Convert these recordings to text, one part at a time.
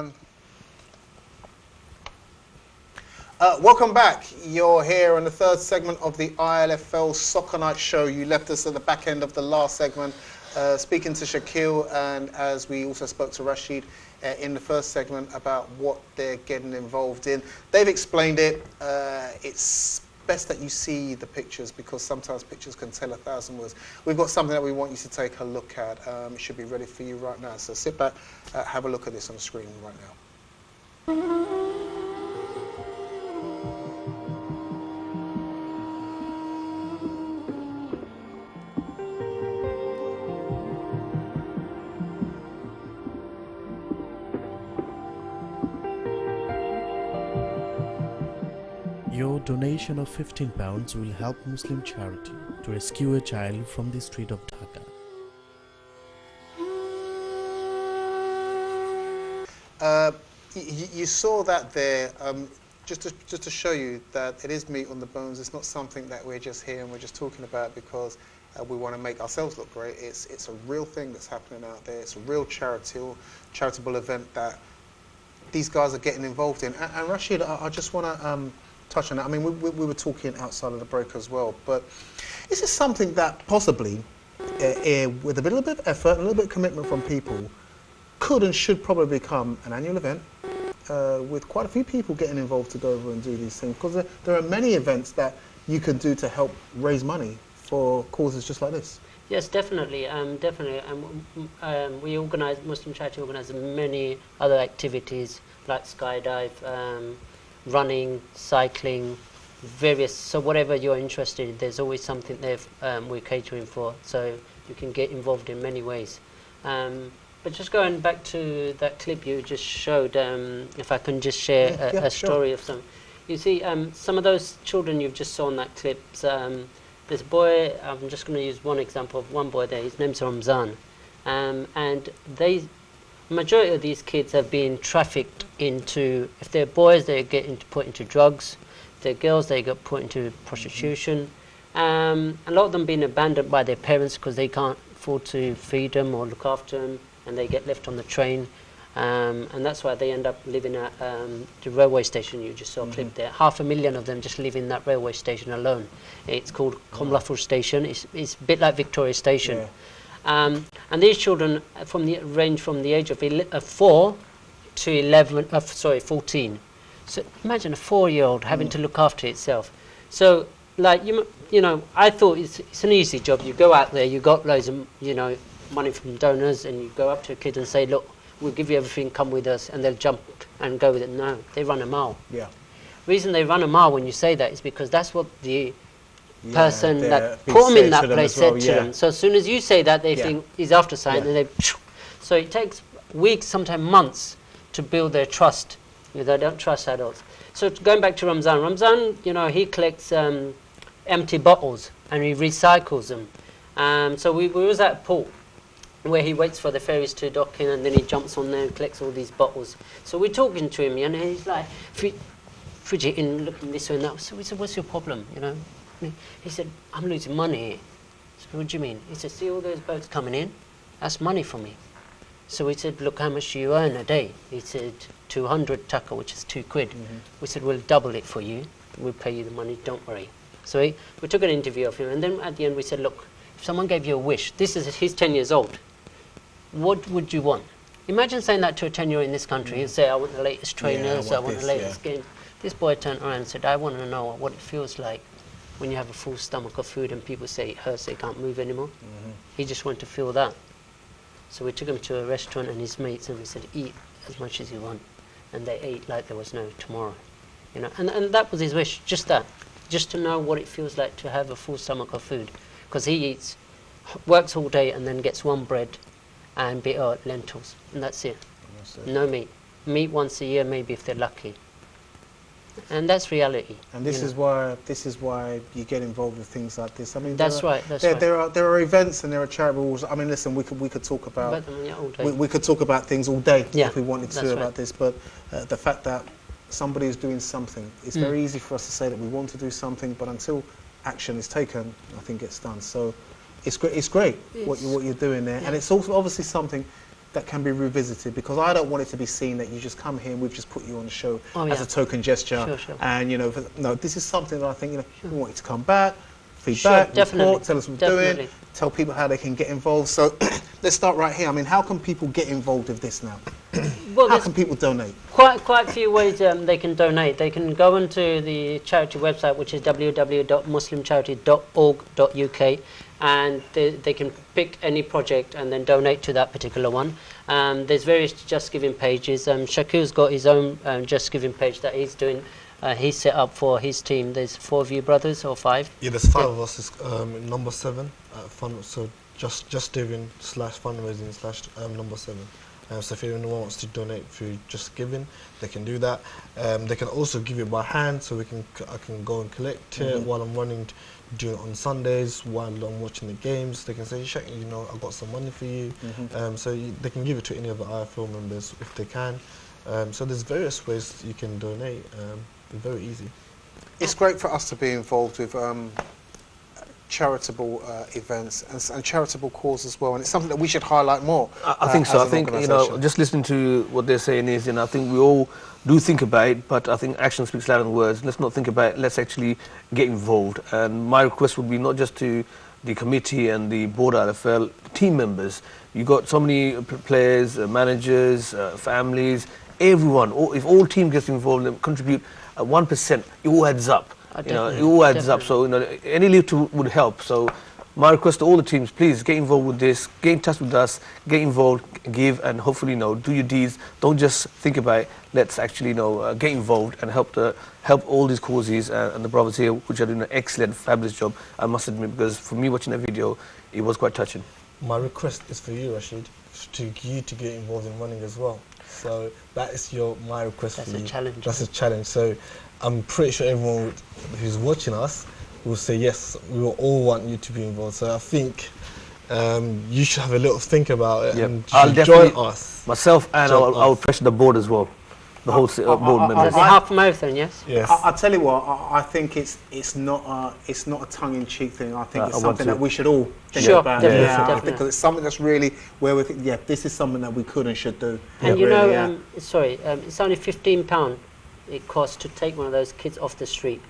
Khan. Welcome back. You're here on the third segment of the ILFL Soccer Night Show. You left us at the back end of the last segment speaking to Shaquille, and as we also spoke to Rashid in the first segment about what they're getting involved in. They've explained it. It's best that you see the pictures because sometimes pictures can tell 1,000 words. We've got something that we want you to take a look at. It should be ready for you right now. So sit back, have a look at this on the screen right now. Your donation of £15 will help Muslim charity to rescue a child from the street of Dhaka. You saw that there, just to show you that it is meat on the bones. It's not something that we're just here and we're just talking about because we want to make ourselves look great. It's a real thing that's happening out there. It's a real charitable event that these guys are getting involved in. And Rashid, I just want to touch on that. I mean, we were talking outside of the break as well, but is this something that possibly, with a little bit of effort and a little bit of commitment from people, could and should probably become an annual event with quite a few people getting involved to go over and do these things? Because there are many events that you can do to help raise money for causes just like this. Yes, definitely, definitely. We organise, Muslim Charity organises many other activities like skydive, running, cycling, various, so whatever you're interested in, there's always something there we're catering for, so you can get involved in many ways. But just going back to that clip you just showed, if I can just share a story of some. You see, some of those children you've just saw in that clip, there's a boy, I'm just going to use one example of one boy there, his name's Ramzan, and majority of these kids have been trafficked into, if they're boys, they get put into drugs. If they're girls, they get put into prostitution. A lot of them being abandoned by their parents because they can't afford to feed them or look after them, and they get left on the train. And that's why they end up living at the railway station you just saw a clip there. 500,000 of them just live in that railway station alone. It's called Komlafur Station. It's a bit like Victoria Station. Yeah. And these children range from the age of 4 to 14. So imagine a 4-year-old having to look after itself. So, like you know, I thought it's an easy job. You go out there, you got loads of money from donors, and you go up to a kid and say, "Look, we'll give you everything. Come with us," and they'll jump and go with it. No, they run a mile. Yeah. The reason they run a mile when you say that is because that's what the person that put them in that place said to them. So as soon as you say that, they think he's after something, and they. So it takes weeks, sometimes months, to build their trust. They don't trust adults. So going back to Ramzan, he collects empty bottles and he recycles them. So we was at a port where he waits for the ferries to dock in, and then he jumps on there and collects all these bottles. So we're talking to him, and he's like fidgeting, looking this way and that. So we said, "What's your problem?" He said, "I'm losing money here." So what do you mean? He said, "See all those boats coming in? That's money for me." So we said, "Look, how much do you earn a day?" He said, 200 taka, which is £2. We said, "We'll double it for you. We'll pay you the money, don't worry." So we took an interview of him, and then at the end we said, "Look, if someone gave you a wish, he's 10 years old, what would you want?" Imagine saying that to a 10-year-old in this country. He'd say, "I want the latest trainers, I want the latest game." This boy turned around and said, "I want to know what it feels like when you have a full stomach of food and people say it hurts, they can't move anymore." He just wanted to feel that. So we took him to a restaurant and his mates, and we said, "Eat as much as you want." And they ate like there was no tomorrow. And that was his wish, just that. Just to know what it feels like to have a full stomach of food. Because he works all day and then gets one bread and lentils, and that's it. No meat. Meat once a year, maybe if they're lucky. And that's reality. And this is why you get involved with things like this. I mean, that's right. There are events and there are charitable. I mean, listen, we could talk about we could talk about things all day if we wanted to about this. But the fact that somebody is doing something, it's very easy for us to say that we want to do something, but until action is taken, nothing gets done. So it's great what you're doing there, and it's also obviously something that can be revisited, because I don't want it to be seen that you just come here and we've just put you on the show as a token gesture. And, you know, no, this is something that I think, you know, we want you to come back, feedback, report, tell us what we're doing, tell people how they can get involved. So let's start right here. I mean, how can people get involved with this now? Well, how can people donate? Quite a few ways they can donate. They can go onto the charity website, which is www.muslimcharity.org.uk, and they can pick any project and then donate to that particular one. There's various Just Giving pages. Shakil's got his own Just Giving page that he's doing. He's set up for his team. There's 4 of you brothers, or 5? Yeah, there's 5 of us. It's number 7 so just giving / fundraising / number 7. So if anyone wants to donate through Just Giving, they can do that. They can also give it by hand, so I can go and collect it while I'm running, do it on Sundays while I'm watching the games. They can say, Shaq, you know, I've got some money for you. So they can give it to any of the ILFL members if they can. So there's various ways you can donate. It's very easy. It's great for us to be involved with charitable events and charitable causes as well, and it's something that we should highlight more. I think so. I think, you know, just listening to what they're saying is, you know, I think we all do think about it, but I think action speaks louder than words. Let's not think about it, let's actually get involved. And my request would be not just to the committee and the board ILFL, team members. You got so many players, managers, families, everyone. If all team gets involved and contribute 1%, it all adds up. You know, it all adds up. So, you know, any little would help. So my request to all the teams, please get involved with this, get in touch with us, get involved, give, and hopefully, you know, do your deeds. Don't just think about it. Let's actually, you know, get involved and help all these causes and the brothers here, which are doing an excellent, fabulous job, I must admit, because for me watching that video, it was quite touching. My request is for you, Rashid, to get involved in running as well. So that is my request for you. That's a challenge. That's a challenge. So I'm pretty sure everyone who's watching us will say, yes, we will all want you to be involved. So I think you should have a little think about it and I'll join us. Myself, and I'll pressure the board as well. The whole board members. It's a half marathon, yes? Yes. I'll tell you what, I think it's not a tongue-in-cheek thing. I think it's something that we should all think about. Definitely. I think because it's something that's really where we think, this is something that we could and should do. And you know, it's only £15 it costs to take one of those kids off the street.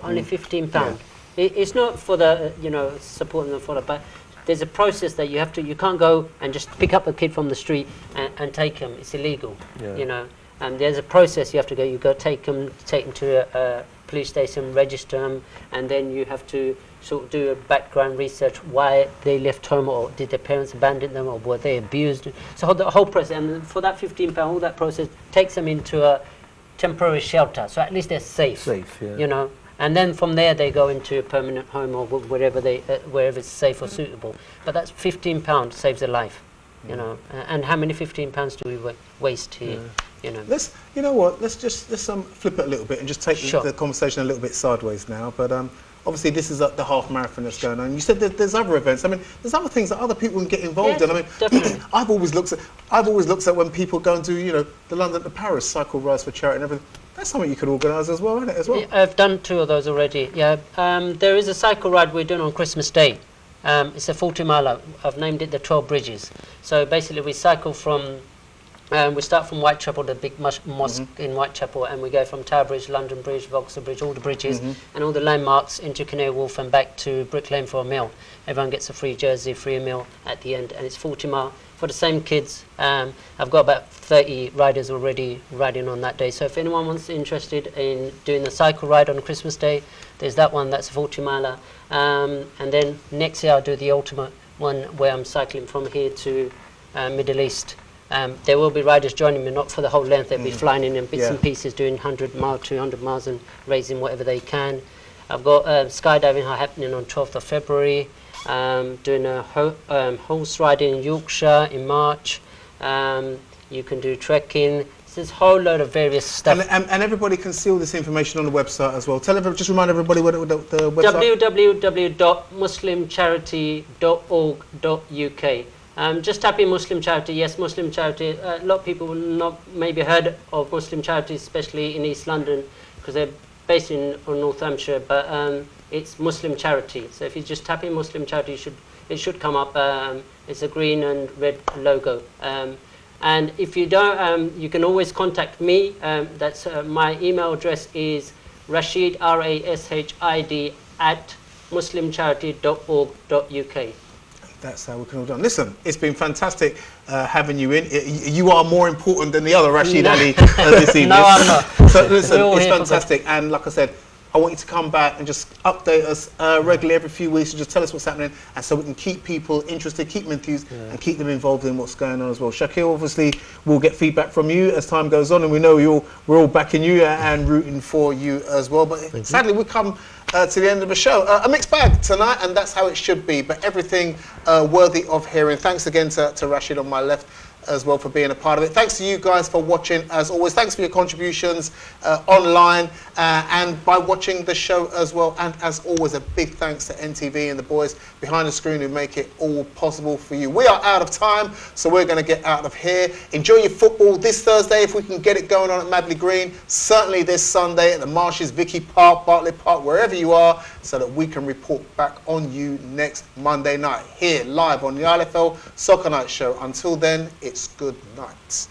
Only £15. It's not for the, you know, supporting them for the, but there's a process that you have to, you can't go and just pick up a kid from the street and take him. It's illegal, you know. And there's a process you have to go. You got to take them to a police station, register them, and then you have to sort of do a background research why they left home, or did their parents abandon them, or were they abused. So the whole process, and for that £15, all that process takes them into a temporary shelter. So at least they're safe. You know. And then from there they go into a permanent home or wherever it's safe or suitable. But that's £15 saves a life. You know. And how many £15 do we waste here? You know. Let's flip it a little bit and just take the conversation a little bit sideways now. But obviously this is the half marathon that's going on. You said that there's other events. I mean, there's other things that other people can get involved in. I mean, definitely. I've always looked at when people go and do, you know, the London to Paris cycle rides for charity and everything. That's something you could organise as well, isn't it? As well. Yeah, I've done 2 of those already. Yeah. There is a cycle ride we're doing on Christmas Day. It's a 40-miler. I've named it the 12 Bridges. So basically, we cycle from. We start from Whitechapel, the big mosque in Whitechapel, and we go from Tower Bridge, London Bridge, Vauxhall Bridge, all the bridges, and all the landmarks into Canary Wharf and back to Brick Lane for a meal. Everyone gets a free jersey, free meal at the end, and it's 40 mile for the same kids. I've got about 30 riders already riding on that day. So if anyone wants interested in doing the cycle ride on Christmas Day, there's that one, that's a 40-miler. And then next year I'll do the ultimate one where I'm cycling from here to Middle East. There will be riders joining me, not for the whole length. They'll be flying in bits and pieces, doing 100 miles, 200 miles and raising whatever they can. I've got skydiving happening on 12th of February, doing a horse riding in Yorkshire in March. You can do trekking. There's a whole load of various stuff. And everybody can see all this information on the website as well. Just remind everybody what the website www.muslimcharity.org.uk. Just type in Muslim Charity. Yes, Muslim Charity. A lot of people will not maybe heard of Muslim Charity, especially in East London, because they're based in North Hampshire. But it's Muslim Charity. So if you just type in Muslim Charity, you should it should come up. It's a green and red logo. And if you don't, you can always contact me. That's my email address is Rashid, R-A-S-H-I-D @muslimcharity.org.uk. That's how we can all done. Listen, it's been fantastic having you in. You are more important than the other Rashid Ali this evening. No, I'm not. So listen, it's fantastic. And like I said, I want you to come back and just update us regularly every few weeks and just tell us what's happening, and so we can keep people interested, keep them enthused, and keep them involved in what's going on as well. Shakil, obviously, we'll get feedback from you as time goes on, and we know we're all backing you and rooting for you as well. But sadly, we come to the end of the show. A mixed bag tonight, and that's how it should be, but everything worthy of hearing. Thanks again to Rashid on my left as well for being a part of it. Thanks to you guys for watching as always. Thanks for your contributions online and by watching the show as well. And as always, a big thanks to NTV and the boys behind the screen who make it all possible for you. We are out of time, so we're going to get out of here. Enjoy your football this Thursday if we can get it going on at Madley Green. Certainly this Sunday at the Marshes, Vicky Park, Bartlett Park, wherever you are, so that we can report back on you next Monday night here live on the ILFL Soccer Night Show. Until then, it's good night.